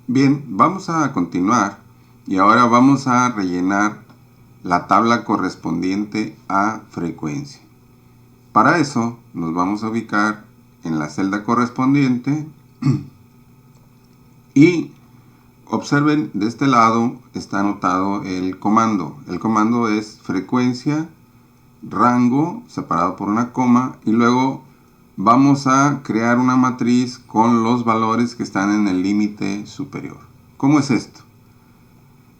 Bien, vamos a continuar y ahora vamos a rellenar la tabla correspondiente a frecuencia. Para eso nos vamos a ubicar en la celda correspondiente y observen, de este lado está anotado el comando. El comando es frecuencia, rango, separado por una coma, y luego vamos a crear una matriz con los valores que están en el límite superior. ¿Cómo es esto?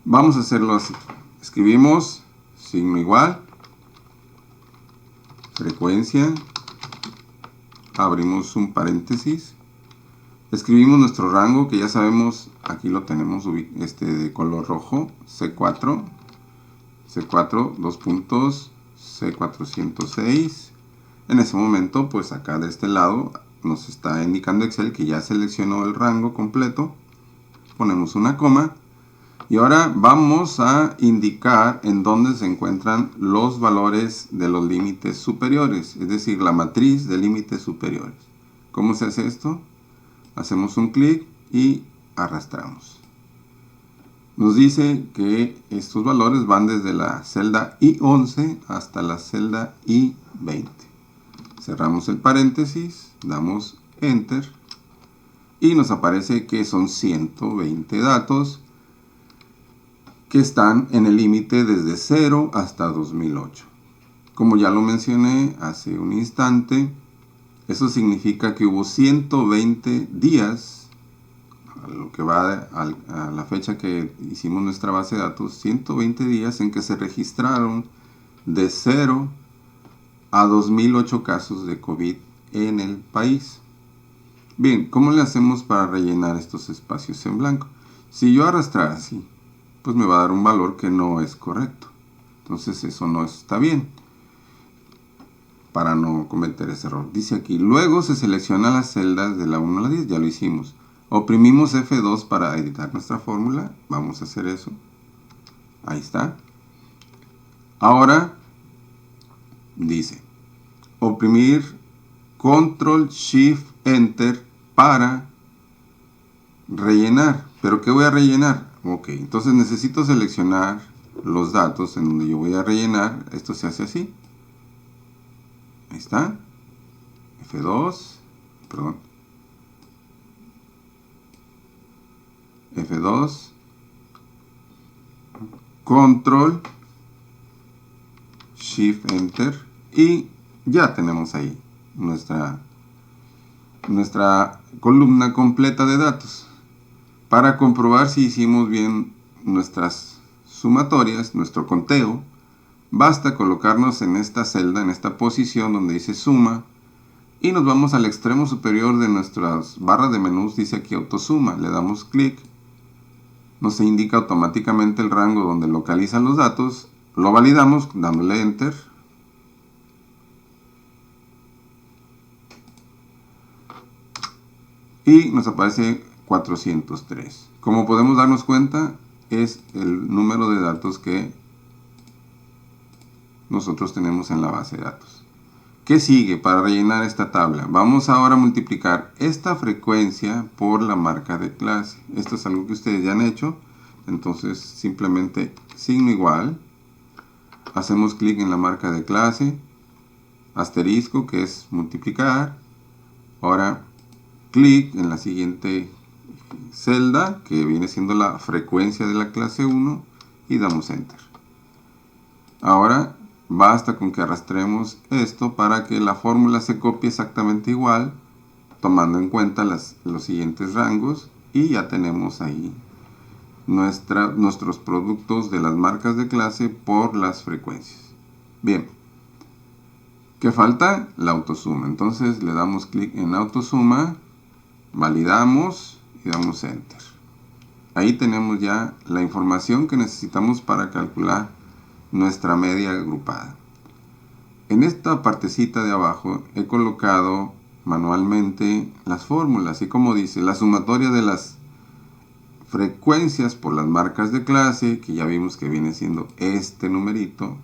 Vamos a hacerlo así. Escribimos signo igual, frecuencia, abrimos un paréntesis, escribimos nuestro rango, que ya sabemos, aquí lo tenemos de color rojo, C4, dos puntos, C406. En ese momento, pues acá de este lado nos está indicando Excel que ya seleccionó el rango completo. Ponemos una coma y ahora vamos a indicar en dónde se encuentran los valores de los límites superiores, es decir, la matriz de límites superiores. ¿Cómo se hace esto? Hacemos un clic y arrastramos. Nos dice que estos valores van desde la celda I11 hasta la celda I20. Cerramos el paréntesis, damos Enter y nos aparece que son 120 datos que están en el límite desde 0 hasta 2008. Como ya lo mencioné hace un instante, eso significa que hubo 120 días, a lo que va a la fecha que hicimos nuestra base de datos, 120 días en que se registraron de 0 a 2008 casos de COVID en el país. Bien, ¿cómo le hacemos para rellenar estos espacios en blanco? Si yo arrastrara así, pues me va a dar un valor que no es correcto. Entonces eso no está bien, para no cometer ese error. Dice aquí, luego se selecciona las celdas de la 1 a la 10, ya lo hicimos. Oprimimos F2 para editar nuestra fórmula, vamos a hacer eso. Ahí está. Ahora dice, oprimir Control Shift Enter para rellenar. ¿Pero qué voy a rellenar? Ok, entonces necesito seleccionar los datos en donde yo voy a rellenar. Esto se hace así. Ahí está. F2. Perdón. F2. Control Shift Enter. Y ya tenemos ahí nuestra columna completa de datos. Para comprobar si hicimos bien nuestras sumatorias, nuestro conteo, basta colocarnos en esta celda, en esta posición donde dice suma, y nos vamos al extremo superior de nuestras barras de menús, dice aquí autosuma, le damos clic, nos indica automáticamente el rango donde localizan los datos, lo validamos dándole enter, y nos aparece 403. Como podemos darnos cuenta, es el número de datos que nosotros tenemos en la base de datos. ¿Qué sigue para rellenar esta tabla? Vamos ahora a multiplicar esta frecuencia por la marca de clase. Esto es algo que ustedes ya han hecho. Entonces simplemente signo igual. Hacemos clic en la marca de clase. Asterisco, que es multiplicar. Ahora clic en la siguiente celda, que viene siendo la frecuencia de la clase 1, y damos enter. Ahora basta con que arrastremos esto para que la fórmula se copie exactamente igual, tomando en cuenta los siguientes rangos, y ya tenemos ahí nuestros productos de las marcas de clase por las frecuencias. Bien, ¿qué falta? La autosuma. Entonces le damos clic en autosuma, validamos y damos enter. Ahí tenemos ya la información que necesitamos para calcular nuestra media agrupada. En esta partecita de abajo he colocado manualmente las fórmulas, y como dice, la sumatoria de las frecuencias por las marcas de clase, que ya vimos que viene siendo este numerito,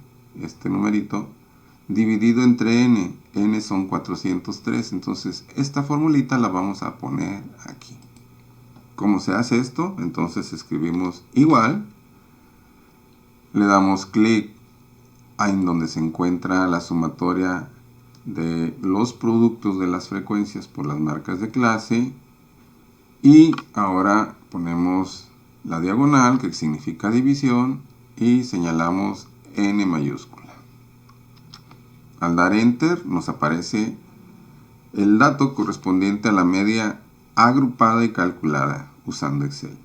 dividido entre n son 403, entonces esta formulita la vamos a poner aquí. ¿Cómo se hace esto? Entonces escribimos igual, le damos clic en donde se encuentra la sumatoria de los productos de las frecuencias por las marcas de clase, y ahora ponemos la diagonal, que significa división, y señalamos N mayúscula. Al dar Enter nos aparece el dato correspondiente a la media agrupada y calculada usando Excel.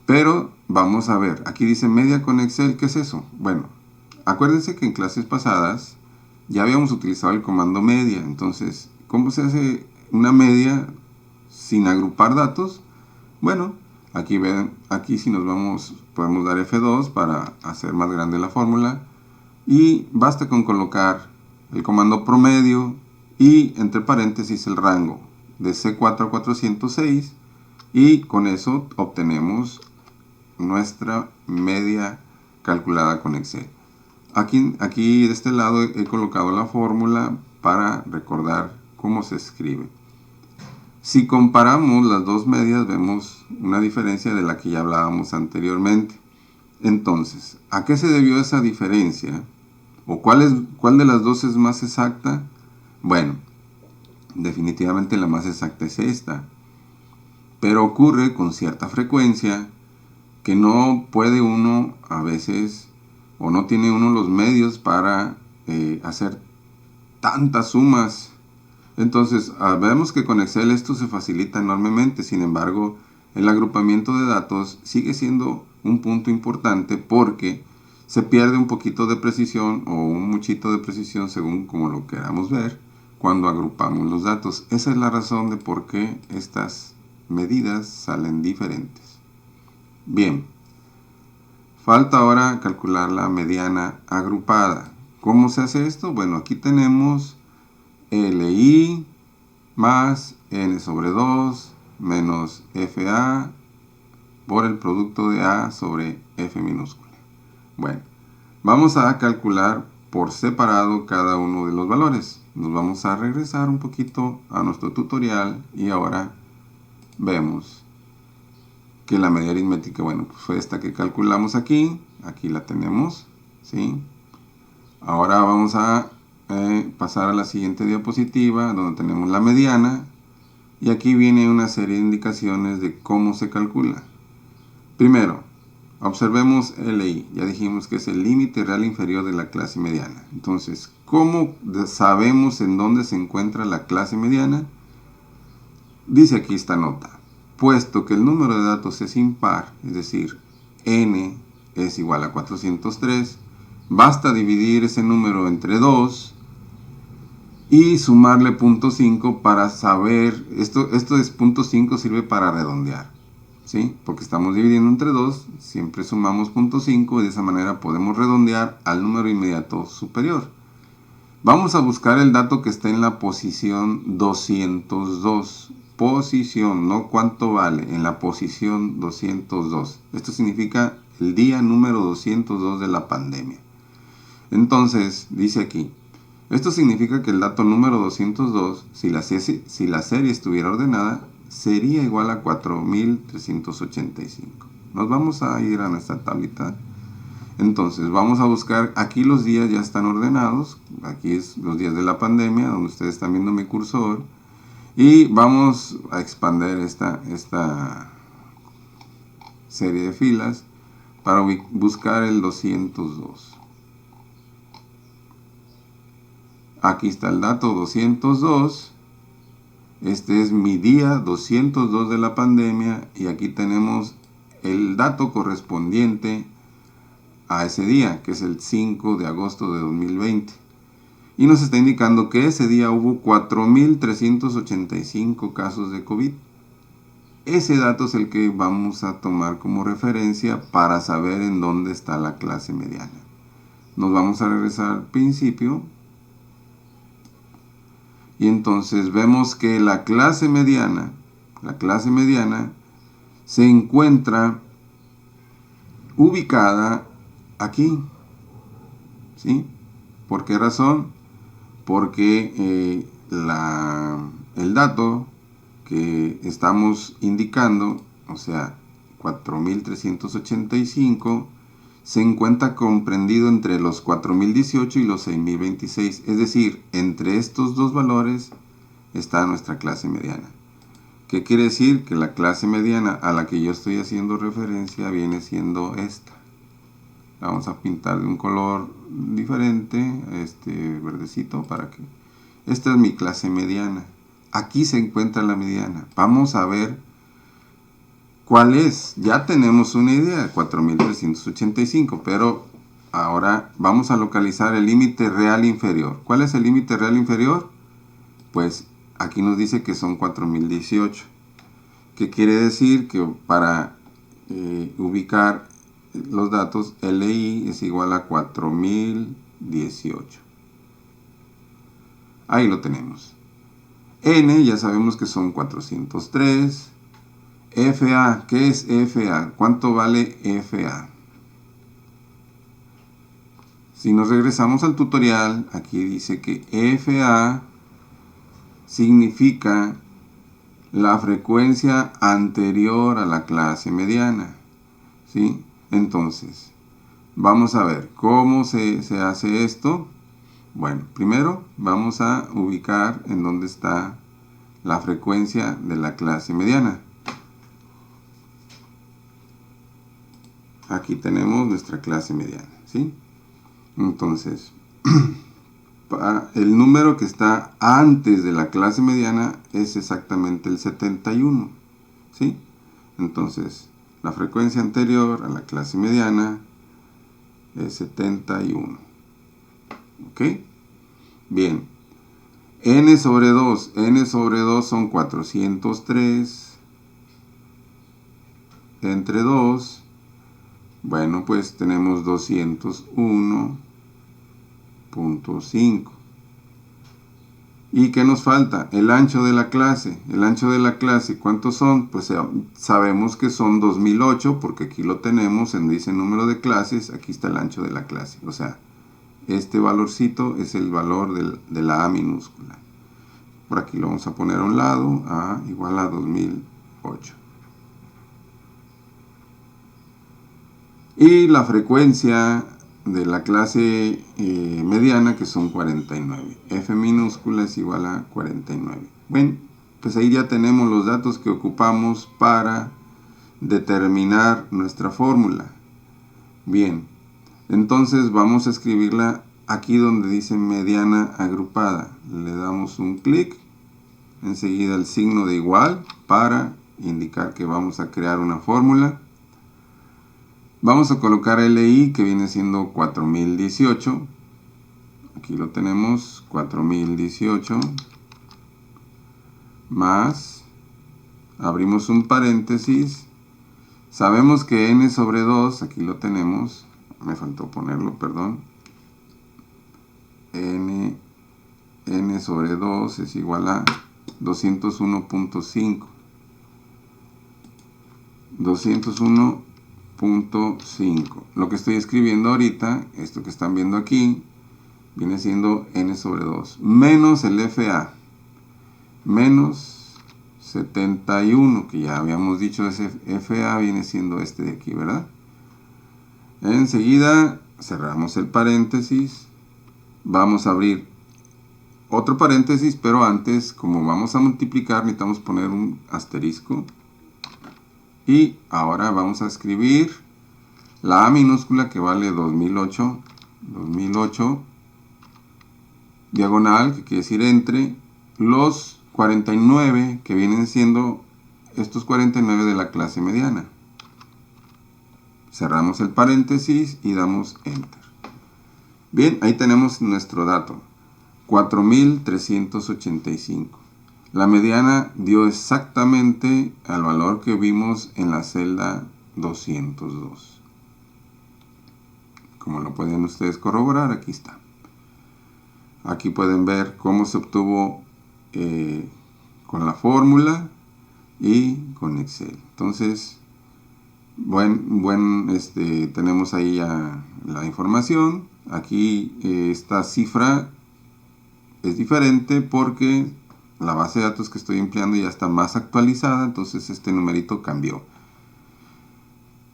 Pero vamos a ver, aquí dice media con Excel, ¿qué es eso? Bueno, acuérdense que en clases pasadas ya habíamos utilizado el comando media. Entonces, ¿cómo se hace una media sin agrupar datos? Bueno, aquí ven, aquí si nos vamos, podemos dar F2 para hacer más grande la fórmula, y basta con colocar el comando promedio y entre paréntesis el rango de C4 a 406, y con eso obtenemos nuestra media calculada con Excel. Aquí de este lado he colocado la fórmula para recordar cómo se escribe. Si comparamos las dos medias, vemos una diferencia de la que ya hablábamos anteriormente. Entonces, ¿a qué se debió esa diferencia? ¿O cuál de las dos es más exacta? Bueno, definitivamente la más exacta es esta. Pero ocurre con cierta frecuencia que no puede uno a veces, o no tiene uno los medios para hacer tantas sumas. Entonces, vemos que con Excel esto se facilita enormemente. Sin embargo, el agrupamiento de datos sigue siendo un punto importante, porque se pierde un poquito de precisión o un muchito de precisión, según como lo queramos ver, cuando agrupamos los datos. Esa es la razón de por qué estas medidas salen diferentes. Bien, falta ahora calcular la mediana agrupada. ¿Cómo se hace esto? Bueno, aquí tenemos LI más N sobre 2 menos FA por el producto de A sobre F minúscula. Bueno, vamos a calcular por separado cada uno de los valores. Nos vamos a regresar un poquito a nuestro tutorial y ahora vemos que la media aritmética, bueno, pues fue esta que calculamos aquí la tenemos, ¿sí? Ahora vamos a pasar a la siguiente diapositiva, donde tenemos la mediana, y aquí viene una serie de indicaciones de cómo se calcula. Primero, observemos LI, ya dijimos que es el límite real inferior de la clase mediana. Entonces, ¿cómo sabemos en dónde se encuentra la clase mediana? Dice aquí esta nota: puesto que el número de datos es impar, es decir, n es igual a 403, basta dividir ese número entre 2 y sumarle 0.5 para saber, esto es 0.5, sirve para redondear, ¿sí? Porque estamos dividiendo entre 2, siempre sumamos 0.5 y de esa manera podemos redondear al número inmediato superior. Vamos a buscar el dato que está en la posición 202. Posición, no cuánto vale, en la posición 202. Esto significa el día número 202 de la pandemia. Entonces, dice aquí, esto significa que el dato número 202, si la serie estuviera ordenada, sería igual a 4385. Nos vamos a ir a nuestra tablita. Entonces, vamos a buscar, aquí los días ya están ordenados, aquí es los días de la pandemia, donde ustedes están viendo mi cursor, y vamos a expandir esta serie de filas para buscar el 202. Aquí está el dato 202, este es mi día 202 de la pandemia, y aquí tenemos el dato correspondiente a ese día, que es el 5 de agosto de 2020. Y nos está indicando que ese día hubo 4.385 casos de COVID. Ese dato es el que vamos a tomar como referencia para saber en dónde está la clase mediana. Nos vamos a regresar al principio. Y entonces vemos que la clase mediana se encuentra ubicada aquí, ¿sí? ¿Por qué razón? Porque el dato que estamos indicando, o sea, 4.385, se encuentra comprendido entre los 4.018 y los 6.026. Es decir, entre estos dos valores está nuestra clase mediana. ¿Qué quiere decir? Que la clase mediana a la que yo estoy haciendo referencia viene siendo esta. La vamos a pintar de un color diferente, verdecito, para que... Esta es mi clase mediana. Aquí se encuentra la mediana. Vamos a ver cuál es. Ya tenemos una idea, 4.385, pero ahora vamos a localizar el límite real inferior. ¿Cuál es el límite real inferior? Pues aquí nos dice que son 4.018. ¿Qué quiere decir? Que para ubicar los datos, LI es igual a 4.018. Ahí lo tenemos. N ya sabemos que son 403. FA, ¿qué es FA? ¿Cuánto vale FA? Si nos regresamos al tutorial, aquí dice que FA significa la frecuencia anterior a la clase mediana, ¿sí? Entonces, vamos a ver cómo se hace esto. Bueno, primero vamos a ubicar en dónde está la frecuencia de la clase mediana. Aquí tenemos nuestra clase mediana, ¿sí? Entonces, el número que está antes de la clase mediana es exactamente el 71, ¿sí? Entonces, la frecuencia anterior a la clase mediana es 71. ¿Ok? Bien. N sobre 2. N sobre 2 son 403. Entre 2. Bueno, pues tenemos 201.5. ¿Y qué nos falta? El ancho de la clase. El ancho de la clase, ¿cuántos son? Pues sabemos que son 2008, porque aquí lo tenemos, dice número de clases, aquí está el ancho de la clase. O sea, este valorcito es el valor de la A minúscula. Por aquí lo vamos a poner a un lado, A igual a 2008. Y la frecuencia de la clase mediana, que son 49. F minúscula es igual a 49. Bueno, pues ahí ya tenemos los datos que ocupamos para determinar nuestra fórmula. Bien, entonces vamos a escribirla aquí donde dice mediana agrupada. Le damos un clic, enseguida el signo de igual para indicar que vamos a crear una fórmula. Vamos a colocar LI, que viene siendo 4018. Aquí lo tenemos, 4018. Más, abrimos un paréntesis. Sabemos que N sobre 2, aquí lo tenemos. Me faltó ponerlo, perdón. N sobre 2 es igual a 201.5. 201.5. Lo que estoy escribiendo ahorita, esto que están viendo aquí, viene siendo N sobre 2, menos el FA, menos 71, que ya habíamos dicho, ese FA viene siendo este de aquí, ¿verdad? Enseguida cerramos el paréntesis, vamos a abrir otro paréntesis, pero antes, como vamos a multiplicar, necesitamos poner un asterisco. Y ahora vamos a escribir la A minúscula, que vale 2008, diagonal, que quiere decir entre los 49, que vienen siendo estos 49 de la clase mediana. Cerramos el paréntesis y damos Enter. Bien, ahí tenemos nuestro dato, 4.385. La mediana dio exactamente al valor que vimos en la celda 202. Como lo pueden ustedes corroborar, aquí está. Aquí pueden ver cómo se obtuvo con la fórmula y con Excel. Entonces, tenemos ahí ya la información. Aquí esta cifra es diferente porque la base de datos que estoy empleando ya está más actualizada, entonces este numerito cambió.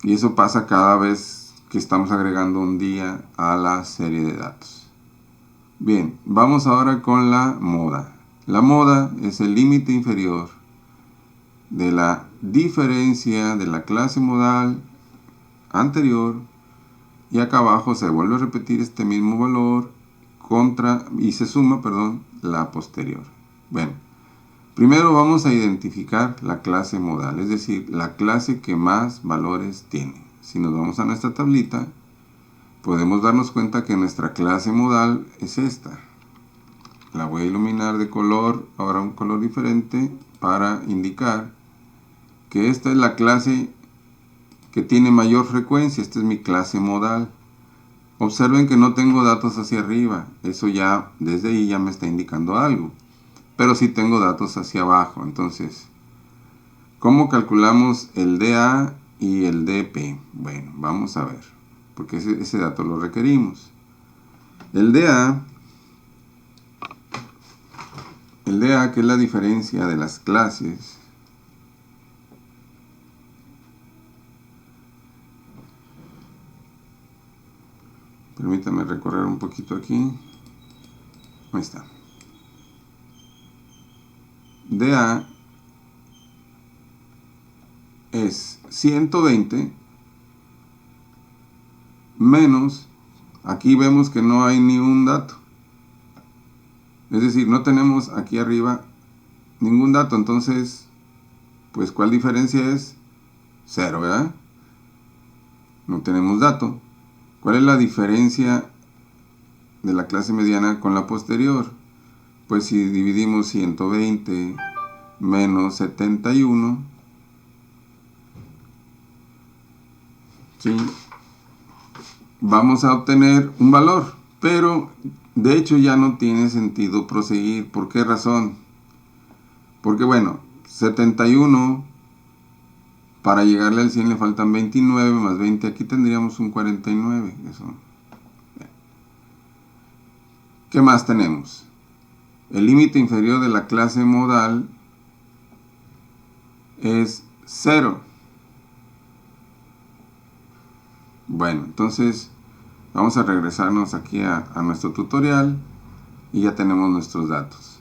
Y eso pasa cada vez que estamos agregando un día a la serie de datos. Bien, vamos ahora con la moda. La moda es el límite inferior de la diferencia de la clase modal anterior, y acá abajo se vuelve a repetir este mismo valor y se suma, la posterior. Bueno, primero vamos a identificar la clase modal, es decir, la clase que más valores tiene. Si nos vamos a nuestra tablita, podemos darnos cuenta que nuestra clase modal es esta. La voy a iluminar de color, ahora un color diferente, para indicar que esta es la clase que tiene mayor frecuencia. Esta es mi clase modal. Observen que no tengo datos hacia arriba, eso ya, desde ahí ya me está indicando algo. Pero sí tengo datos hacia abajo. Entonces, ¿cómo calculamos el DA y el DP? Bueno, vamos a ver, porque ese dato lo requerimos. El DA, que es la diferencia de las clases, permítame recorrer un poquito aquí. Ahí está. DA es 120 menos, aquí vemos que no hay ni un dato. Es decir, no tenemos aquí arriba ningún dato. Entonces, pues, ¿cuál diferencia es? 0, ¿verdad? No tenemos dato. ¿Cuál es la diferencia de la clase mediana con la posterior? Pues si dividimos 120 menos 71, ¿sí?, vamos a obtener un valor. Pero, de hecho, ya no tiene sentido proseguir. ¿Por qué razón? Porque, bueno, 71, para llegarle al 100 le faltan 29 más 20. Aquí tendríamos un 49. Eso. ¿Qué más tenemos? El límite inferior de la clase modal es 0. Bueno, entonces vamos a regresarnos aquí a nuestro tutorial y ya tenemos nuestros datos.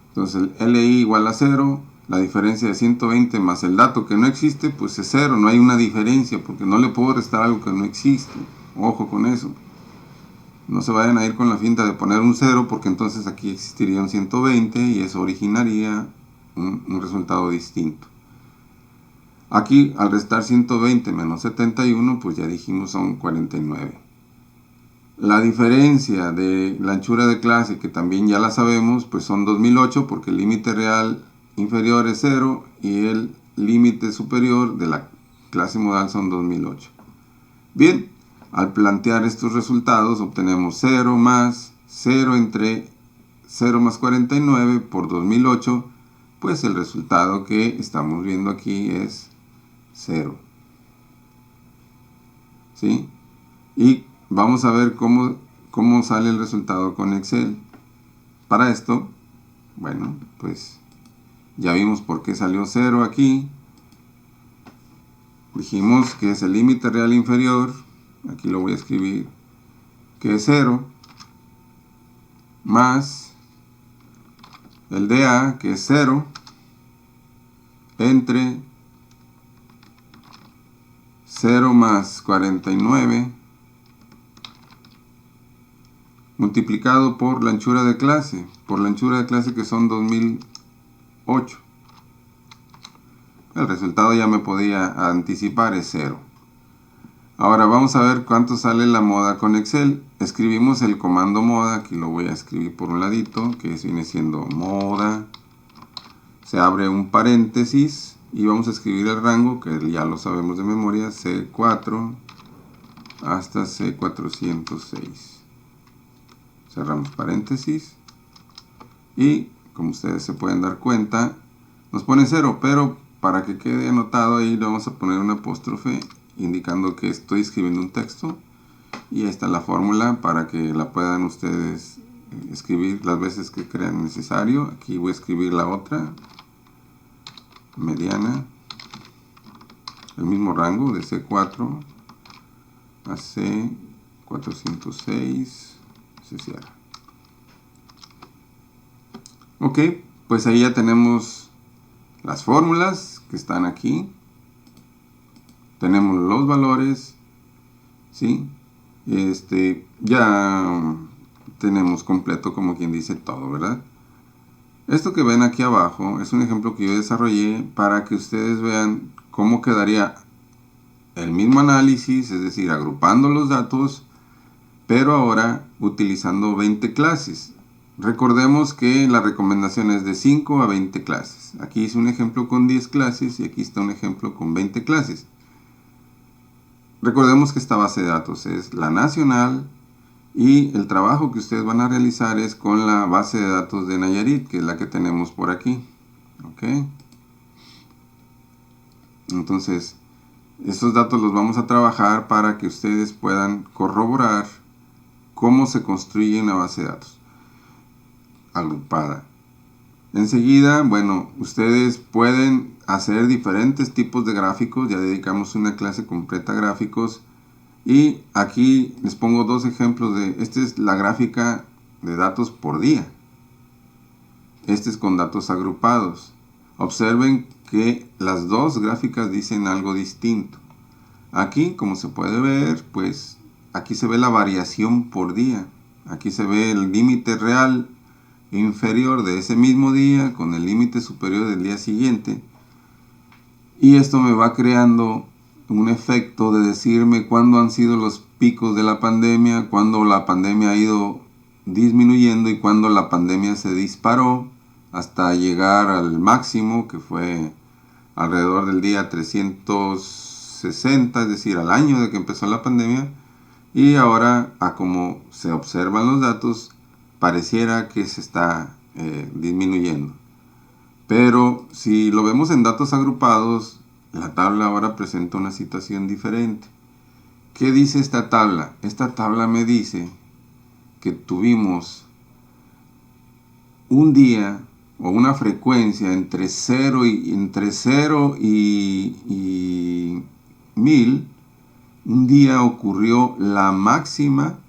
Entonces el LI igual a 0, la diferencia de 120 más el dato que no existe, pues es 0, no hay una diferencia porque no le puedo restar algo que no existe. Ojo con eso. No se vayan a ir con la finta de poner un 0 porque entonces aquí existiría un 120 y eso originaría un resultado distinto. Aquí al restar 120 menos 71, pues ya dijimos son 49. La diferencia de la anchura de clase, que también ya la sabemos, pues son 2008 porque el límite real inferior es 0 y el límite superior de la clase modal son 2008. Bien, al plantear estos resultados obtenemos 0 más 0 entre 0 más 49 por 2008, pues el resultado que estamos viendo aquí es 0. ¿Sí? Y vamos a ver cómo sale el resultado con Excel. Para esto, bueno, pues ya vimos por qué salió 0 aquí. Dijimos que es el límite real inferior, aquí lo voy a escribir, que es 0, más el DA, que es 0, entre 0 más 49, multiplicado por la anchura de clase, que son 2008. El resultado ya me podía anticipar, es 0. Ahora vamos a ver cuánto sale la moda con Excel. Escribimos el comando moda, aquí lo voy a escribir por un ladito, que viene siendo moda. Se abre un paréntesis y vamos a escribir el rango, que ya lo sabemos de memoria, C4 hasta C406. Cerramos paréntesis y, como ustedes se pueden dar cuenta, nos pone 0, pero para que quede anotado ahí le vamos a poner un apóstrofe indicando que estoy escribiendo un texto, y esta es la fórmula para que la puedan ustedes escribir las veces que crean necesario. Aquí voy a escribir la otra, mediana, el mismo rango de C4 a C406, se cierra. Ok, pues ahí ya tenemos las fórmulas que están aquí. Tenemos los valores, ¿sí? Ya tenemos completo, como quien dice, todo, ¿verdad? Esto que ven aquí abajo es un ejemplo que yo desarrollé para que ustedes vean cómo quedaría el mismo análisis, es decir, agrupando los datos, pero ahora utilizando 20 clases. Recordemos que la recomendación es de 5 a 20 clases. Aquí hice un ejemplo con 10 clases y aquí está un ejemplo con 20 clases. Recordemos que esta base de datos es la nacional y el trabajo que ustedes van a realizar es con la base de datos de Nayarit, que es la que tenemos por aquí. ¿Ok? Entonces, estos datos los vamos a trabajar para que ustedes puedan corroborar cómo se construye una base de datos agrupada. Enseguida, bueno, ustedes pueden hacer diferentes tipos de gráficos. Ya dedicamos una clase completa a gráficos. Y aquí les pongo dos ejemplos de... Esta es la gráfica de datos por día. Este es con datos agrupados. Observen que las dos gráficas dicen algo distinto. Aquí, como se puede ver, pues aquí se ve la variación por día. Aquí se ve el límite real inferior de ese mismo día con el límite superior del día siguiente. Y esto me va creando un efecto de decirme cuándo han sido los picos de la pandemia, cuándo la pandemia ha ido disminuyendo y cuándo la pandemia se disparó hasta llegar al máximo, que fue alrededor del día 360, es decir, al año de que empezó la pandemia. Y ahora, a como se observan los datos, pareciera que se está disminuyendo. Pero si lo vemos en datos agrupados, la tabla ahora presenta una situación diferente. ¿Qué dice esta tabla? Esta tabla me dice que tuvimos un día o una frecuencia entre 0 y 1000. Un día ocurrió la máxima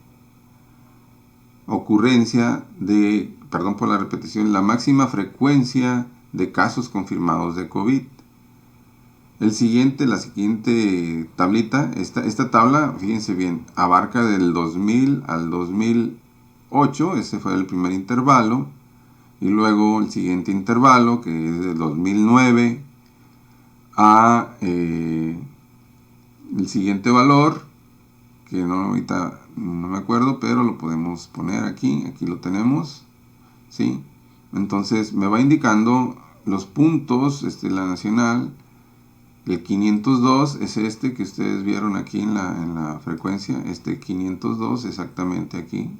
ocurrencia de, perdón por la repetición, la máxima frecuencia de casos confirmados de COVID. La siguiente tablita, esta tabla, fíjense bien, abarca del 2000 al 2008, ese fue el primer intervalo, y luego el siguiente intervalo, que es de 2009 a el siguiente valor, que ahorita no me acuerdo, pero lo podemos poner aquí lo tenemos, ¿sí? Entonces me va indicando los puntos, la nacional. El 502 es este que ustedes vieron aquí en la frecuencia, 502 exactamente aquí.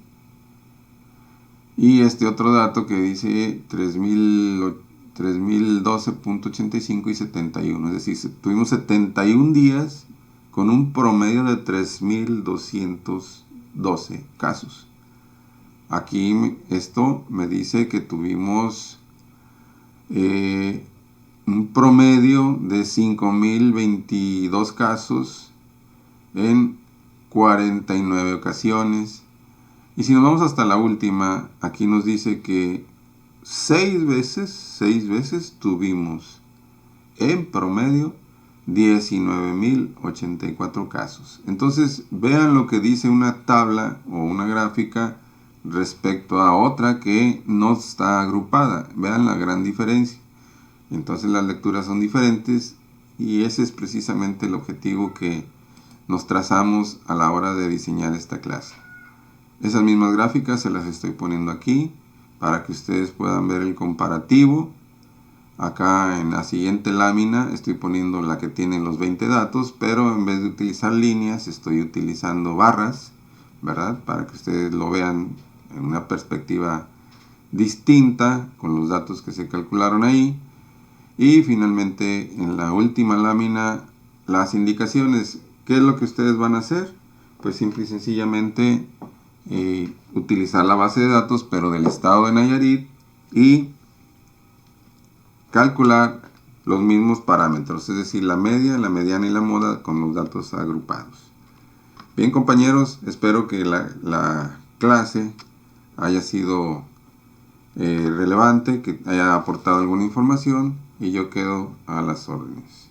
Y este otro dato que dice 3012.85 y 71, es decir, tuvimos 71 días con un promedio de 3212 casos. Aquí esto me dice que tuvimos un promedio de 5022 casos en 49 ocasiones. Y si nos vamos hasta la última, aquí nos dice que 6 veces tuvimos en promedio 19.084 casos. Entonces vean lo que dice una tabla o una gráfica respecto a otra que no está agrupada. Vean la gran diferencia. Entonces las lecturas son diferentes y ese es precisamente el objetivo que nos trazamos a la hora de diseñar esta clase. Esas mismas gráficas se las estoy poniendo aquí para que ustedes puedan ver el comparativo. Acá en la siguiente lámina estoy poniendo la que tiene los 20 datos, pero en vez de utilizar líneas estoy utilizando barras, ¿verdad? Para que ustedes lo vean en una perspectiva distinta con los datos que se calcularon ahí. Y finalmente en la última lámina las indicaciones. ¿Qué es lo que ustedes van a hacer? Pues simple y sencillamente utilizar la base de datos, pero del estado de Nayarit, y calcular los mismos parámetros, es decir, la media, la mediana y la moda con los datos agrupados. Bien, compañeros, espero que la clase haya sido relevante, que haya aportado alguna información, y yo quedo a las órdenes.